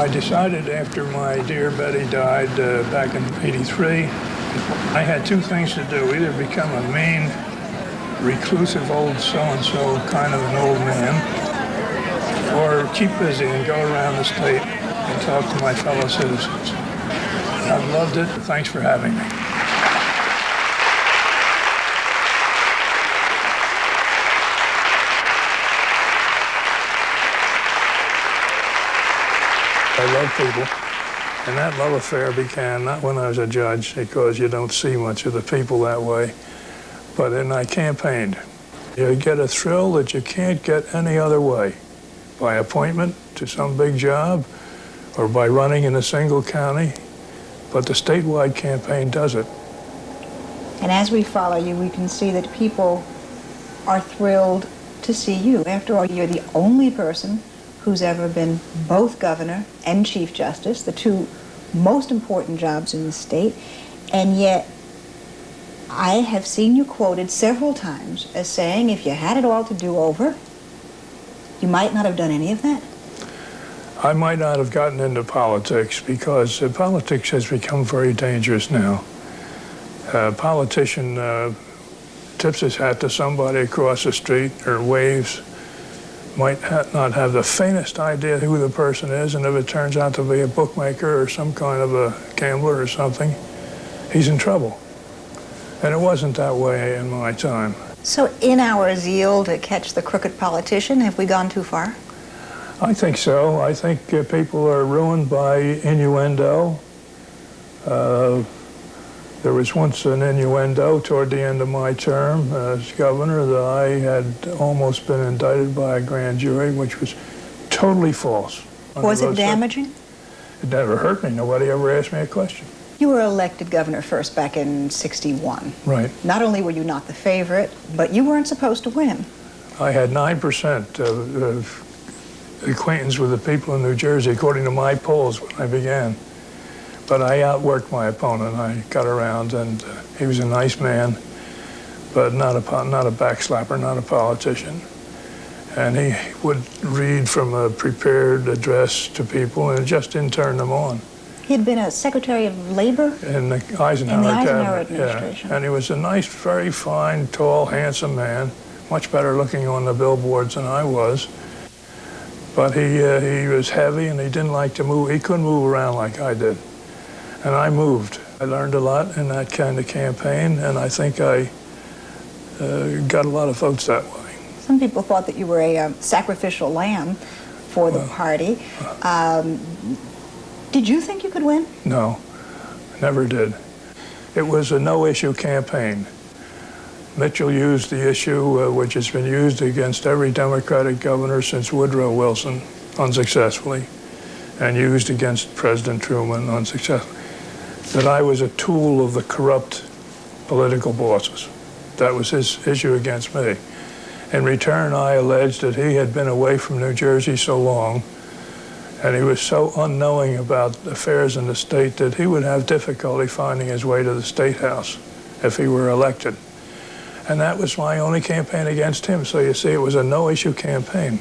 I decided after my dear Betty died back in '83, I had two things to do: either become a mean, reclusive old so-and-so kind of an old man, or keep busy and go around the state and talk to my fellow citizens. I've loved it. Thanks for having me. I love people, and that love affair began not when I was a judge, because you don't see much of the people that way, but when I campaigned. You get a thrill that you can't get any other way, by appointment to some big job or by running in a single county, but the statewide campaign does it. And as we follow you, we can see that people are thrilled to see you. After all, you're the only person who's ever been both governor and chief justice, the two most important jobs in the state, and yet I have seen you quoted several times as saying if you had it all to do over, you might not have done any of that. I might not have gotten into politics because politics has become very dangerous now. A politician tips his hat to somebody across the street or waves, might not have the faintest idea who the person is, and if it turns out to be a bookmaker or some kind of a gambler or something, he's in trouble. And it wasn't that way in my time. So in our zeal to catch the crooked politician, have we gone too far? I think so. I think people are ruined by innuendo. There was once an innuendo toward the end of my term as governor that I had almost been indicted by a grand jury, which was totally false. Was it damaging? It never hurt me. Nobody ever asked me a question. You were elected governor first back in '61. Right. Not only were you not the favorite, but you weren't supposed to win. I had 9% of acquaintance with the people in New Jersey, according to my polls when I began. But I outworked my opponent. I got around, and he was a nice man, but not a backslapper, not a politician. And he would read from a prepared address to people and just didn't turn them on. He'd been a Secretary of Labor? In the Eisenhower cabinet, administration. Yeah. And he was a nice, very fine, tall, handsome man, much better looking on the billboards than I was. But he was heavy, and he didn't like to move. He couldn't move around like I did. And I moved. I learned a lot in that kind of campaign, and I think I got a lot of votes that way. Some people thought that you were a sacrificial lamb for the party. Did you think you could win? No, never did. It was a no-issue campaign. Mitchell used the issue which has been used against every Democratic governor since Woodrow Wilson, unsuccessfully, and used against President Truman, unsuccessfully, that I was a tool of the corrupt political bosses. That was his issue against me. In return, I alleged that he had been away from New Jersey so long, and he was so unknowing about affairs in the state that he would have difficulty finding his way to the State House if he were elected. And that was my only campaign against him. So you see, it was a no-issue campaign.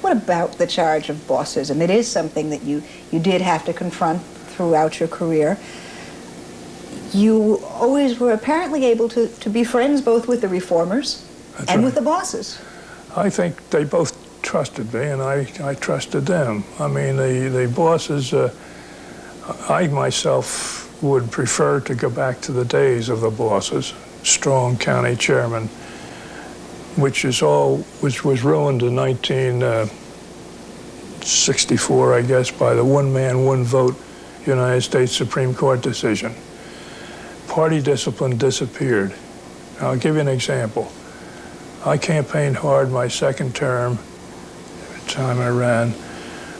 What about the charge of bossism? It is something that you did have to confront throughout your career. You always were apparently able to be friends both with the reformers and with the bosses. I think they both trusted me, and I trusted them. I mean, the bosses, I myself would prefer to go back to the days of the bosses, strong county chairman, which was ruined in 1964, I guess, by the one-man, one-vote United States Supreme Court decision. Party discipline disappeared. Now, I'll give you an example. I campaigned hard my second term, the time I ran,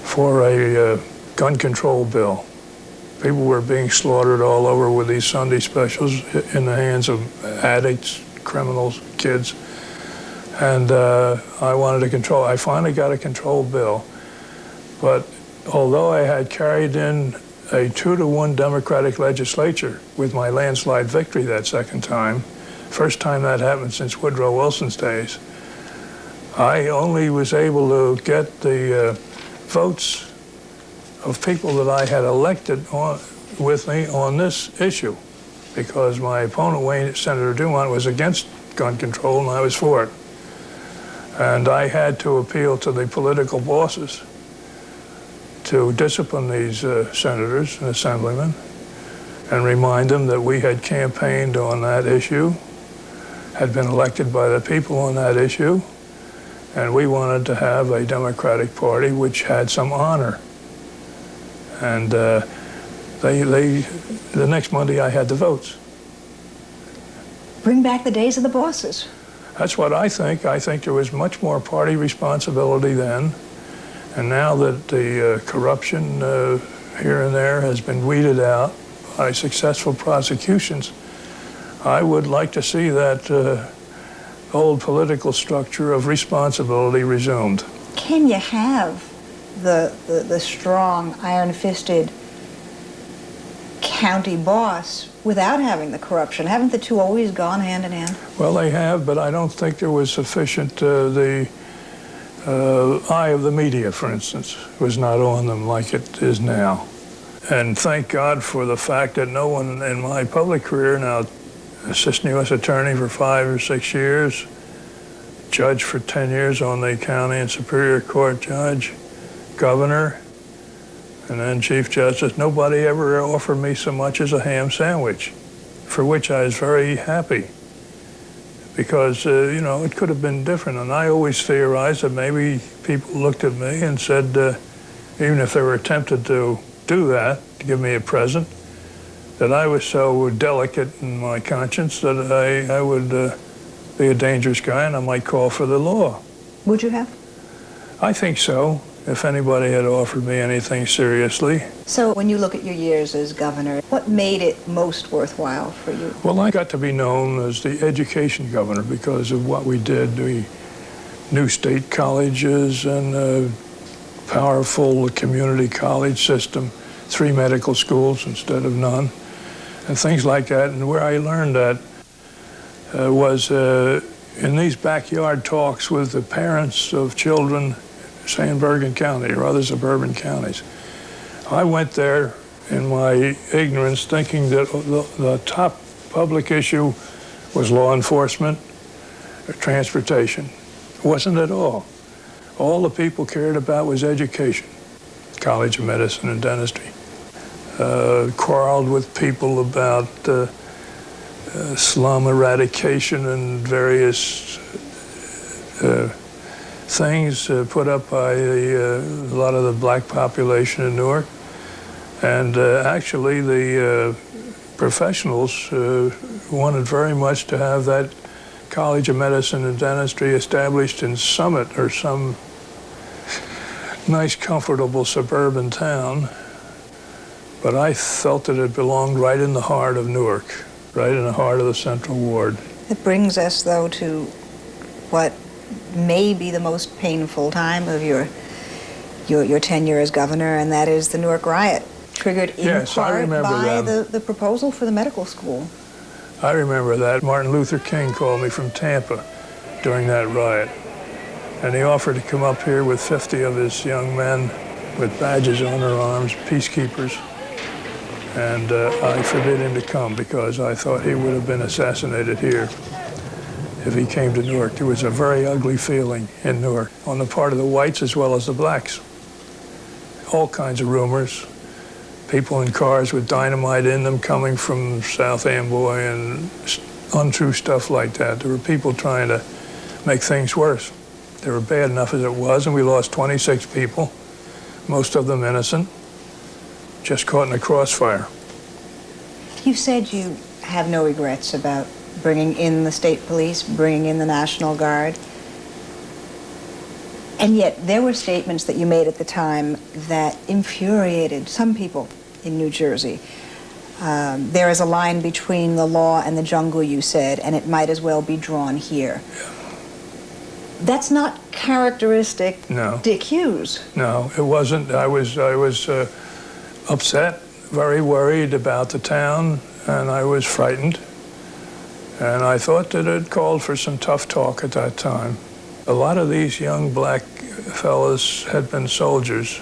for a gun control bill. People were being slaughtered all over with these Sunday specials in the hands of addicts, criminals, kids. And I wanted to control. I finally got a control bill. But although I had carried in a 2-to-1 Democratic legislature with my landslide victory that second time, first time that happened since Woodrow Wilson's days, I only was able to get the votes of people that I had elected with me on this issue, because my opponent, Senator Dumont, was against gun control and I was for it. And I had to appeal to the political bosses to discipline these senators and assemblymen and remind them that we had campaigned on that issue, had been elected by the people on that issue, and we wanted to have a Democratic Party which had some honor. And the next Monday I had the votes. Bring back the days of the bosses. That's what I think. I think there was much more party responsibility then. And now that the corruption here and there has been weeded out by successful prosecutions, I would like to see that old political structure of responsibility resumed. Can you have the strong, iron-fisted county boss without having the corruption? Haven't the two always gone hand in hand? Well, they have, but I don't think there was sufficient, the eye of the media, for instance, was not on them like it is now. And thank God for the fact that no one in my public career, now assistant U.S. attorney for 5 or 6 years, judge for 10 years on the county and superior court judge, governor, and then Chief Justice, nobody ever offered me so much as a ham sandwich, for which I was very happy. Because, you know, it could have been different. And I always theorized that maybe people looked at me and said, even if they were tempted to do that, to give me a present, that I was so delicate in my conscience that I would be a dangerous guy and I might call for the law. Would you have? I think so, if anybody had offered me anything seriously. So when you look at your years as governor, what made it most worthwhile for you? Well, I got to be known as the education governor because of what we did. We new state colleges and a powerful community college system, 3 medical schools instead of none, and things like that. And where I learned that was in these backyard talks with the parents of children, say in Bergen County or other suburban counties. I went there in my ignorance thinking that the top public issue was law enforcement or transportation. It wasn't at all. All the people cared about was education, College of Medicine and Dentistry. Quarreled with people about slum eradication and various things put up by a lot of the black population in Newark. And actually the professionals wanted very much to have that College of Medicine and Dentistry established in Summit or some nice, comfortable suburban town. But I felt that it belonged right in the heart of Newark, right in the heart of the Central Ward. It brings us, though, to what may be the most painful time of your tenure as governor, and that is the Newark riot, triggered in part by the proposal for the medical school. I remember that. Martin Luther King called me from Tampa during that riot, and he offered to come up here with 50 of his young men with badges on their arms, peacekeepers, and I forbid him to come because I thought he would have been assassinated here if he came to Newark. There was a very ugly feeling in Newark on the part of the whites as well as the blacks. All kinds of rumors. People in cars with dynamite in them coming from South Amboy and untrue stuff like that. There were people trying to make things worse. They were bad enough as it was, and we lost 26 people, most of them innocent, just caught in a crossfire. You said you have no regrets about bringing in the state police, bringing in the National Guard. And yet there were statements that you made at the time that infuriated some people in New Jersey. There is a line between the law and the jungle, you said, and it might as well be drawn here. Yeah. That's not characteristic Dick Hughes. No, it wasn't. I was upset, very worried about the town, and I was frightened. And I thought that it called for some tough talk at that time. A lot of these young black fellas had been soldiers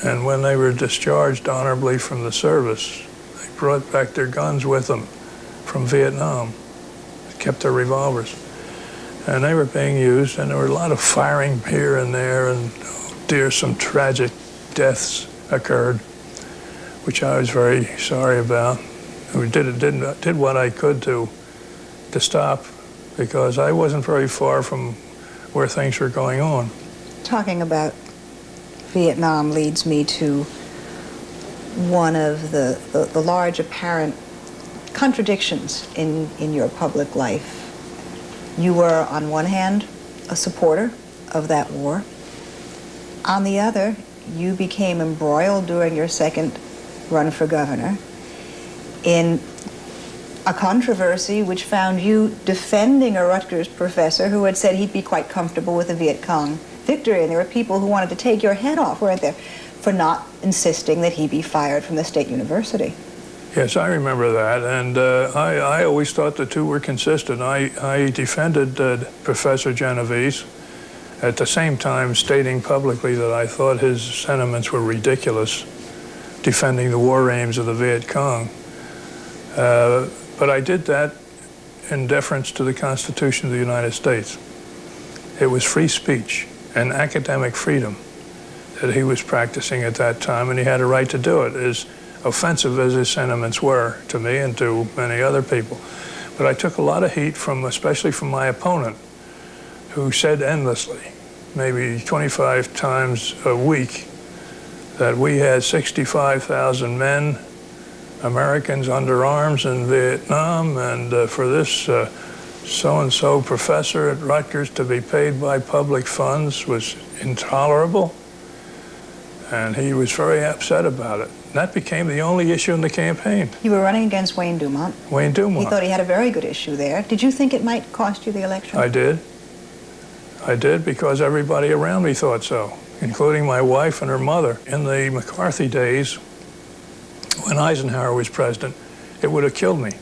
And when they were discharged honorably from the service, they brought back their guns with them from Vietnam, kept their revolvers. And they were being used, and there were a lot of firing here and there, and oh dear, some tragic deaths occurred, which I was very sorry about. We did what I could to stop, because I wasn't very far from where things were going on. Talking about Vietnam leads me to one of the large apparent contradictions in your public life. You were, on one hand, a supporter of that war. On the other, you became embroiled during your second run for governor in a controversy which found you defending a Rutgers professor who had said he'd be quite comfortable with a Viet Cong victory. And there were people who wanted to take your head off, weren't there, for not insisting that he be fired from the state university. Yes, I remember that, and I always thought the two were consistent. I defended Professor Genovese, at the same time stating publicly that I thought his sentiments were ridiculous, defending the war aims of the Viet Cong. But I did that in deference to the Constitution of the United States. It was free speech and academic freedom that he was practicing at that time, and he had a right to do it, as offensive as his sentiments were to me and to many other people. But I took a lot of heat from, especially from my opponent, who said endlessly, maybe 25 times a week, that we had 65,000 men, Americans under arms in Vietnam, and for this so-and-so professor at Rutgers to be paid by public funds was intolerable, and he was very upset about it. And that became the only issue in the campaign. You were running against Wayne Dumont. Wayne Dumont. He thought he had a very good issue there. Did you think it might cost you the election? I did. I did, because everybody around me thought so, including my wife and her mother. In the McCarthy days, when Eisenhower was president, it would have killed me.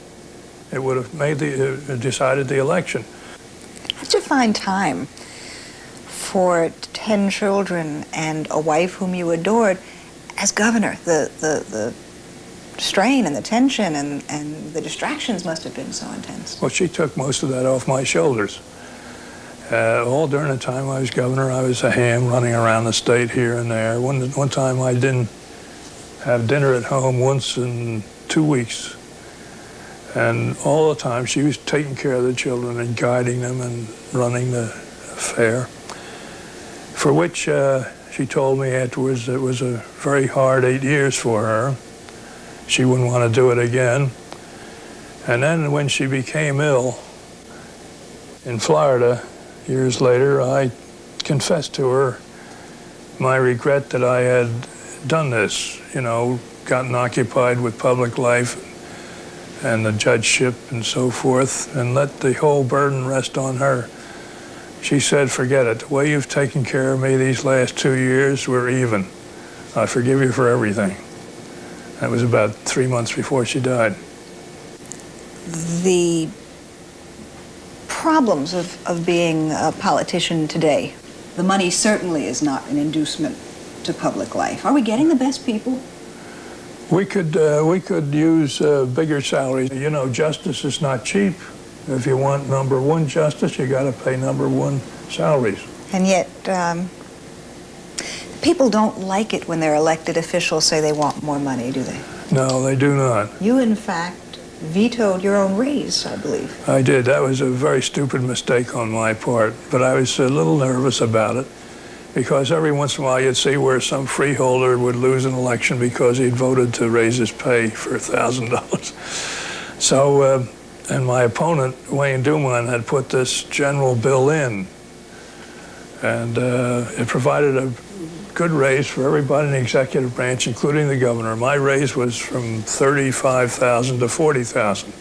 It would have made decided the election. How did you find time for 10 children and a wife whom you adored as governor? The strain and the tension and the distractions must have been so intense. Well, she took most of that off my shoulders. All during the time I was governor, I was a ham running around the state here and there. One time I didn't have dinner at home once in 2 weeks. And all the time she was taking care of the children and guiding them and running the affair, for which she told me afterwards it was a very hard 8 years for her. She wouldn't want to do it again. And then when she became ill in Florida, years later, I confessed to her my regret that I had done this, gotten occupied with public life and the judgeship and so forth, and let the whole burden rest on her. She said, "Forget it. The way you've taken care of me these last 2 years, we're even. I forgive you for everything." That was about 3 months before she died. The problems of being a politician today, the money certainly is not an inducement to public life. Are we getting the best people? We could use bigger salaries. Justice is not cheap. If you want number one justice, you got to pay number one salaries. And yet, people don't like it when their elected officials say they want more money, do they? No, they do not. You, in fact, vetoed your own raise, I believe. I did. That was a very stupid mistake on my part, but I was a little nervous about it, because every once in a while you'd see where some freeholder would lose an election because he'd voted to raise his pay for $1,000. So, and my opponent, Wayne Dumont, had put this general bill in, and it provided a good raise for everybody in the executive branch, including the governor. My raise was from $35,000 to $40,000.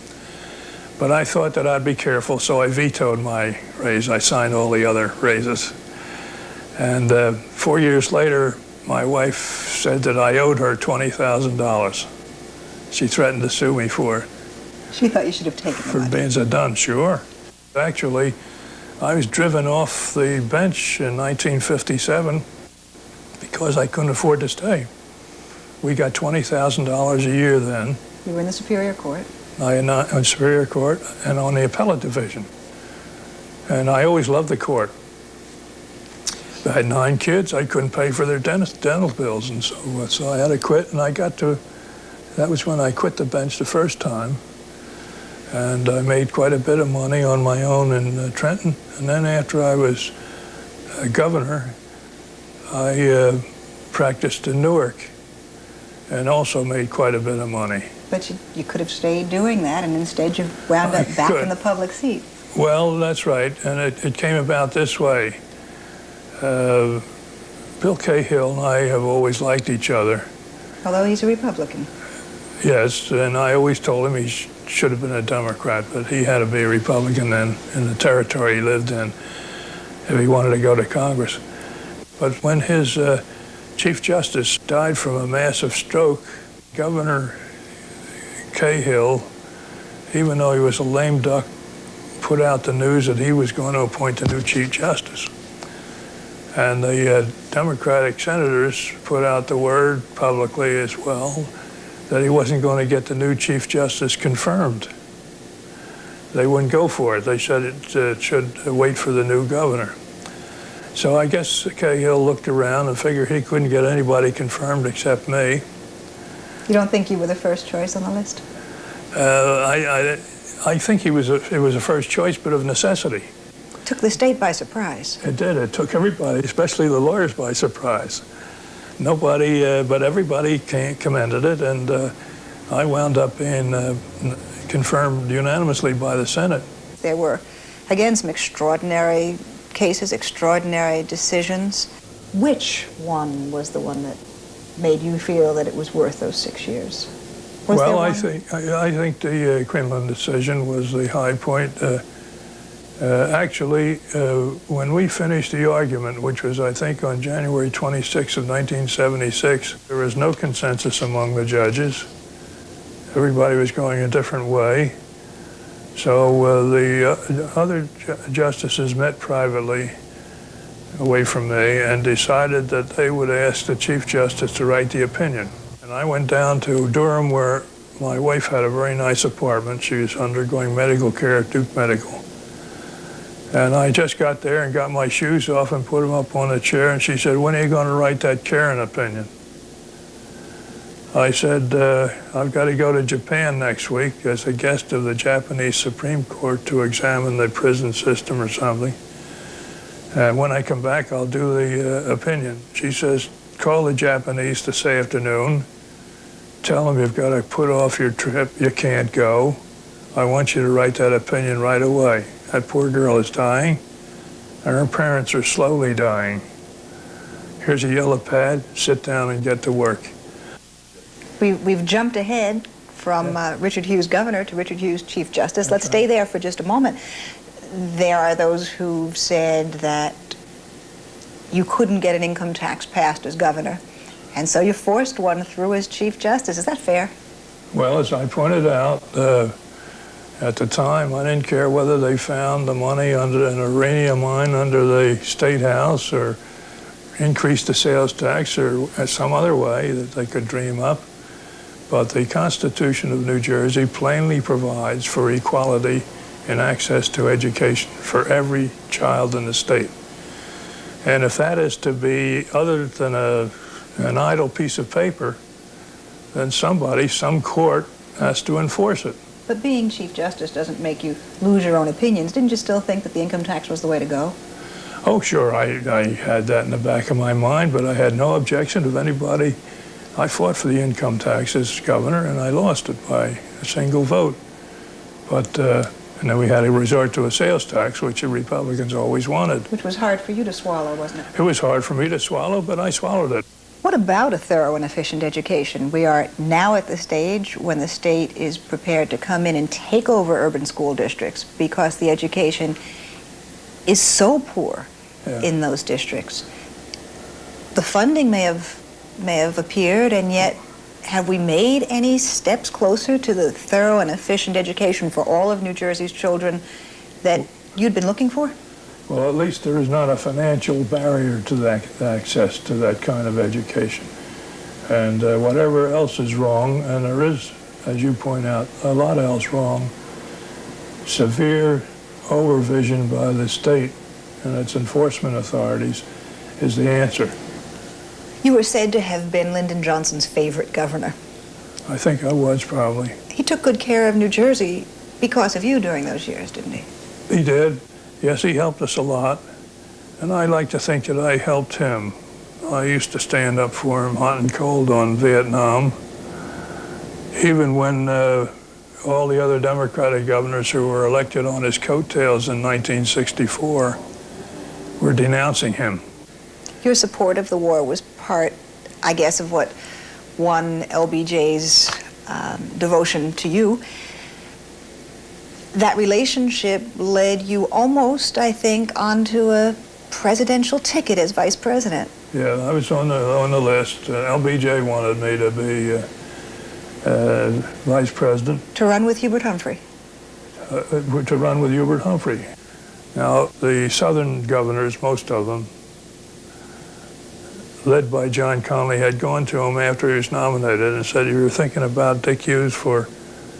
But I thought that I'd be careful, so I vetoed my raise. I signed all the other raises. And 4 years later, my wife said that I owed her $20,000. She threatened to sue me for it. She thought you should have taken the money. For being done, sure. Actually, I was driven off the bench in 1957 because I couldn't afford to stay. We got $20,000 a year then. You were in the Superior Court. I on Superior Court and on the Appellate Division. And I always loved the court. I had 9 kids. I couldn't pay for their dental bills, and so I had to quit. And that was when I quit the bench the first time. And I made quite a bit of money on my own in Trenton. And then after I was governor, I practiced in Newark and also made quite a bit of money. But you could have stayed doing that, and instead you wound up back in the public seat. Well, that's right, and it came about this way. Bill Cahill and I have always liked each other. Although he's a Republican. Yes, and I always told him he should have been a Democrat, but he had to be a Republican then in the territory he lived in if he wanted to go to Congress. But when his Chief Justice died from a massive stroke, Governor Cahill, even though he was a lame duck, put out the news that he was going to appoint a new Chief Justice. And the Democratic senators put out the word publicly as well that he wasn't going to get the new Chief Justice confirmed. They wouldn't go for it. They said it should wait for the new governor. So I guess Cahill looked around and figured he couldn't get anybody confirmed except me. You don't think you were the first choice on the list? I think it was a first choice, but of necessity. Took the state by surprise. It did. It took everybody, especially the lawyers, by surprise. Nobody, but everybody commended it, and I wound up being confirmed unanimously by the Senate. There were, again, some extraordinary cases, extraordinary decisions. Which one was the one that made you feel that it was worth those 6 years? Well, I think the Quinlan decision was the high point. Actually, when we finished the argument, which was, I think, on January 26 of 1976, there was no consensus among the judges. Everybody was going a different way. So the other justices met privately away from me and decided that they would ask the Chief Justice to write the opinion. And I went down to Durham, where my wife had a very nice apartment. She was undergoing medical care at Duke Medical. And I just got there and got my shoes off and put them up on a chair, and she said, "When are you going to write that Karen opinion?" I said, "I've got to go to Japan next week as a guest of the Japanese Supreme Court to examine the prison system or something. And when I come back, I'll do the opinion." She says, "Call the Japanese this afternoon. Tell them you've got to put off your trip. You can't go. I want you to write that opinion right away. That poor girl is dying, and her parents are slowly dying. Here's a yellow pad. Sit down and get to work." We've jumped ahead from Richard Hughes governor to Richard Hughes Chief Justice. Let's stay there for just a moment. There are those who've said that you couldn't get an income tax passed as governor, and so you forced one through as Chief Justice. Is that fair? Well, as I pointed out, at the time, I didn't care whether they found the money under an uranium mine under the State House or increased the sales tax or some other way that they could dream up. But the Constitution of New Jersey plainly provides for equality in access to education for every child in the state. And if that is to be other than an idle piece of paper, then somebody, some court, has to enforce it. But being Chief Justice doesn't make you lose your own opinions. Didn't you still think that the income tax was the way to go? Oh, sure, I had that in the back of my mind, but I had no objection of anybody. I fought for the income tax as governor, and I lost it by a single vote. But, and then we had to resort to a sales tax, which the Republicans always wanted. Which was hard for you to swallow, wasn't it? It was hard for me to swallow, but I swallowed it. What about a thorough and efficient education? We are now at the stage when the state is prepared to come in and take over urban school districts because the education is so poor in those districts. The funding may have appeared, and yet have we made any steps closer to the thorough and efficient education for all of New Jersey's children that you'd been looking for? Well, at least there is not a financial barrier to that access to that kind of education. And whatever else is wrong, and there is, as you point out, a lot else wrong, severe overvision by the state and its enforcement authorities is the answer. You were said to have been Lyndon Johnson's favorite governor. I think I was, probably. He took good care of New Jersey because of you during those years, didn't he? He did. Yes, he helped us a lot. And I like to think that I helped him. I used to stand up for him hot and cold on Vietnam. Even when all the other Democratic governors who were elected on his coattails in 1964 were denouncing him. Your support of the war was part, I guess, of what won LBJ's devotion to you. That relationship led you almost, I think, onto a presidential ticket as vice president. Yeah, I was on the list. LBJ wanted me to be vice president. To run with Hubert Humphrey. To run with Hubert Humphrey. Now, the Southern governors, most of them, led by John Connally, had gone to him after he was nominated and said, "You're thinking about Dick Hughes for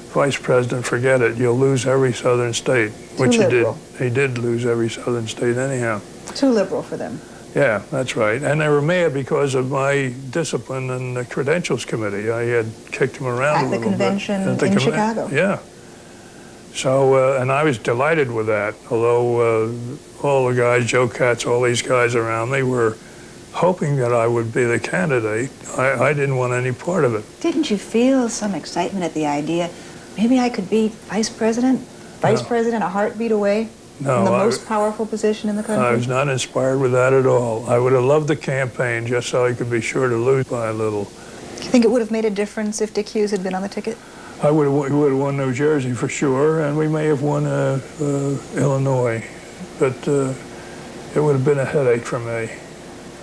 vice president, forget it. You'll lose every Southern state," which he did. He did lose every Southern state anyhow. Too liberal for them. Yeah, that's right. And they were mad because of my discipline in the Credentials Committee. I had kicked him around a little bit. At the convention in Chicago. Yeah. So, and I was delighted with that, although all the guys, Joe Katz, all these guys around me were hoping that I would be the candidate. I didn't want any part of it. Didn't you feel some excitement at the idea, maybe I could be vice president? Vice president a heartbeat away from the most powerful position in the country? I was not inspired with that at all. I would have loved the campaign just so I could be sure to lose by a little. Do you think it would have made a difference if Dick Hughes had been on the ticket? We would have won New Jersey for sure, and we may have won Illinois, but it would have been a headache for me,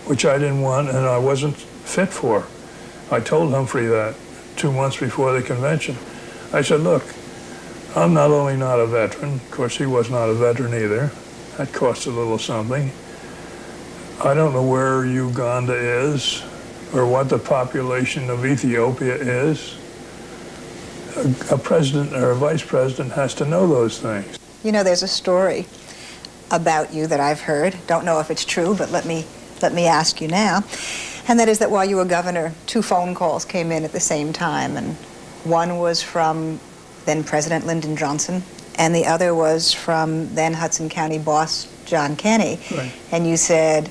which I didn't want and I wasn't fit for. I told Humphrey that 2 months before the convention. I said, look, I'm not only not a veteran, of course he was not a veteran either, that costs a little something. I don't know where Uganda is or what the population of Ethiopia is. A president or a vice president has to know those things. You know, there's a story about you that I've heard. Don't know if it's true, but let me ask you now. And that is that while you were governor, 2 phone calls came in at the same time, and one was from then President Lyndon Johnson, and the other was from then Hudson County boss John Kenney. Right. And you said,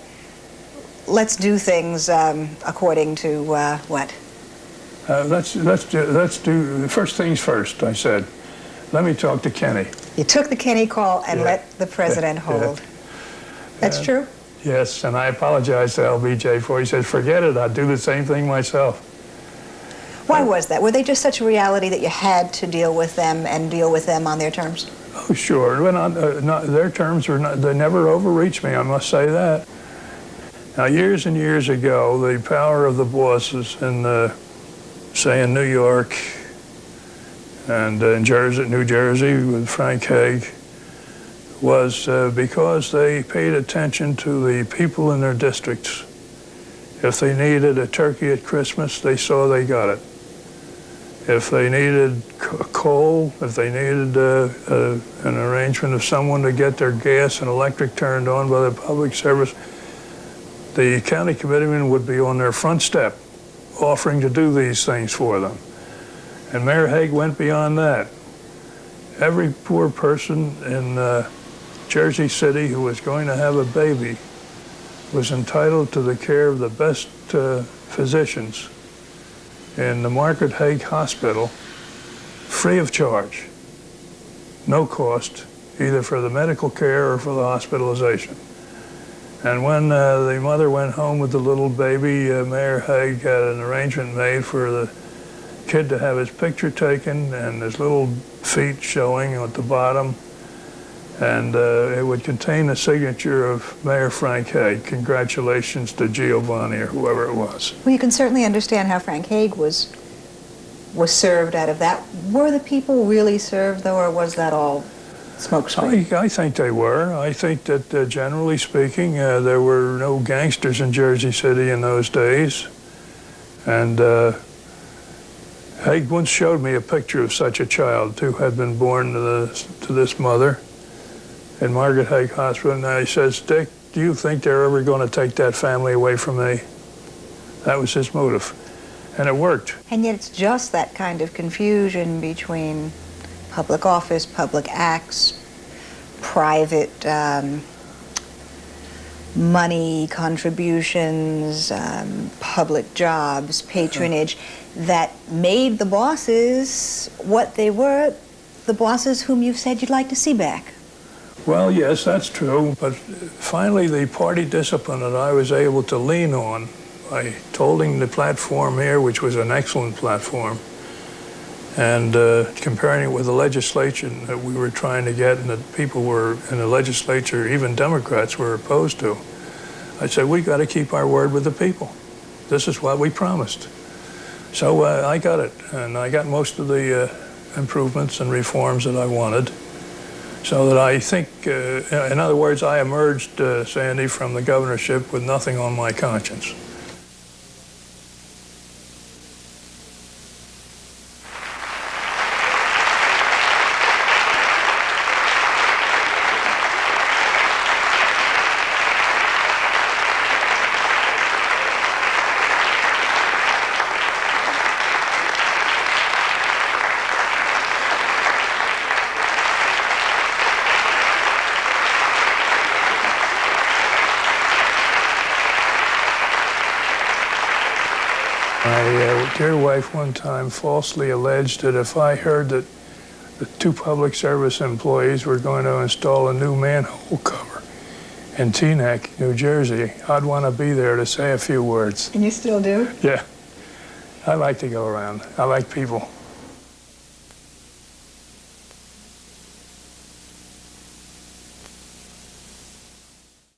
let's do things according to what? Let's do first things first, I said. Let me talk to Kenney. You took the Kenney call and let the president hold. Yeah. That's true? Yes, and I apologized to LBJ for it. He said, forget it, I'd do the same thing myself. Why was that? Were they just such a reality that you had to deal with them and deal with them on their terms? Oh, sure. Their terms were not, they never overreached me, I must say that. Now, years and years ago, the power of the bosses in say in New York and in New Jersey with Frank Hague was because they paid attention to the people in their districts. If they needed a turkey at Christmas, they saw they got it. If they needed coal, if they needed an arrangement of someone to get their gas and electric turned on by the public service, the county committeemen would be on their front step offering to do these things for them. And Mayor Hague went beyond that. Every poor person in Jersey City who was going to have a baby was entitled to the care of the best physicians in the Margaret Hague Hospital, free of charge, no cost, either for the medical care or for the hospitalization. And when the mother went home with the little baby, Mayor Hague had an arrangement made for the kid to have his picture taken and his little feet showing at the bottom. And it would contain the signature of Mayor Frank Hague. Congratulations to Giovanni or whoever it was. Well, you can certainly understand how Frank Hague was served out of that. Were the people really served, though, or was that all smokescreen? I think they were. I think that generally speaking, there were no gangsters in Jersey City in those days. And Haig once showed me a picture of such a child who had been born to this mother at Margaret Haig Hospital. And he says, Dick, do you think they're ever going to take that family away from me? That was his motive. And it worked. And yet it's just that kind of confusion between public office, public acts, private money contributions, public jobs, patronage, that made the bosses what they were, the bosses whom you've said you'd like to see back. Well, yes, that's true. But finally, the party discipline that I was able to lean on by holding the platform here, which was an excellent platform, and comparing it with the legislation that we were trying to get and that people were in the legislature, even Democrats, were opposed to. I said, we got to keep our word with the people. This is what we promised. So I got it, and I got most of the improvements and reforms that I wanted. So that I think, in other words, I emerged, Sandy, from the governorship with nothing on my conscience. My dear wife one time falsely alleged that if I heard that the 2 public service employees were going to install a new manhole cover in Teaneck, New Jersey, I'd want to be there to say a few words. And you still do? Yeah. I like to go around. I like people.